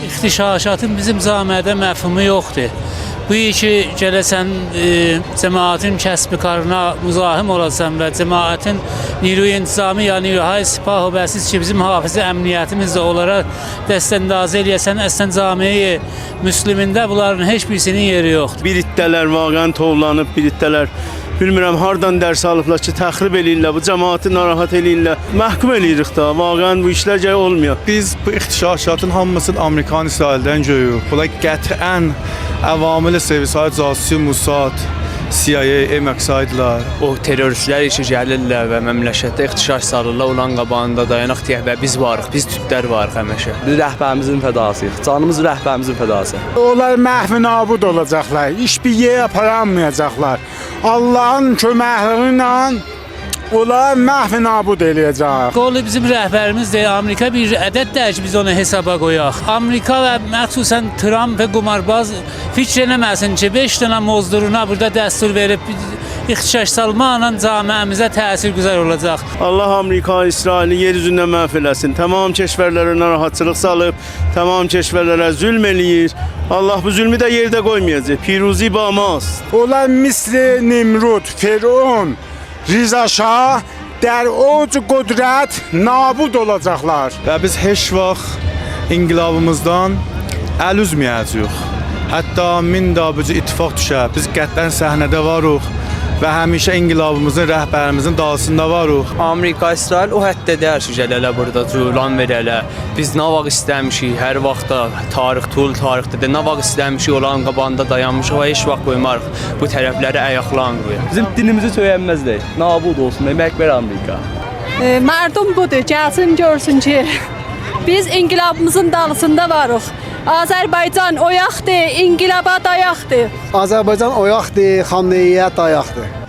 İxtişaşatın bizim camiədə məfhumu yoxdur. Bu ki, gələsən cəmaətin kəsbi karına müzahim olasan və cəmaətin niru-i intizami ya niru-hay sipah və siz ki, bizim hafizə əmniyyətimiz də olaraq dəstəndazı eləyəsən, əslən camiyi müslümində bunların heç birisinin yeri yoxdur. Bir ittələr vaqən tovlanıb, bir ittələr bilmirəm hardan dərs alıblar ki, təxrib eləyirlər, bu cəmaatı narahat eləyirlər. Məhkum eləyirik da, vaqən bu işlər gəl olmuyor. Biz bu ixtişaşatın hamısını Amerikan İsraildən görürük. Bunlar qətiən əvamil servisi, casusi, Mossad, CIA, əməksaydlar. O teröristlər işi gəlirlər və məmləkətdə ixtişaş salırlar, olan qabağında dayanaq deyək və biz varıq, biz tütlər varıq həmişə. Biz rəhbərimizin fədasıyıq, canımız rəhbərimizin fədası. Onlar məhv nabud olacaqlar, iş bir yerə aparanmayacaqlar. Allahın köməkliyi ilə onlar məhv nabud eləyəcək. Qolu bizim rəhbərimiz deyir, Amerika bir ədəd deyək biz onu hesaba qoyaq. Amerika və məxsusən Trump və qumarbaz fikr eləməsin ki, 5 dənə mozduruna burada dəstur verib ixtişaş salmaqla camiəmizə təsirgüzar olacaq. Allah Amerika, İsraili yer üzündən məhv eləsin. Tamam keşvərlərə narahatçılıq salıb, tamam keşvərlərə zülm eləyir. Allah bu zülmü də yerdə qoymayacaq. Piruzi bağmaz. Onlar misli Nimrud, Firon, Riza Şah der oc qudrət nabud olacaqlar. Və biz heç vaxt inqilabımızdan əl üzməyəcəyik. Hətta min dabıcı ittifaq düşər. Biz qətlən səhnədə varıq və həmişə inqilabımızın, rəhbərimizin dalsında varıq. Amerika, İsrail o həddə deyər ki, gələlə burada cülan verələ. Biz nə vaxt istəmişik, hər vaxtda tarix, tul tarixdə nə vaxt istəmişik olan qabağında dayanmışıq və heç vaxt qoymarıq bu tərəfləri ayaqlanmıyor. Bizim dinimizi söyənməzdir, nabud olsun, emək ver Amerika. Mardum budur, gəlsin görsün ki, biz inqilabımızın dalısında varıq. Azərbaycan oyaqdır, inqilaba dayaqdır. Azərbaycan oyaqdır, Xamneyiyə dayaqdır.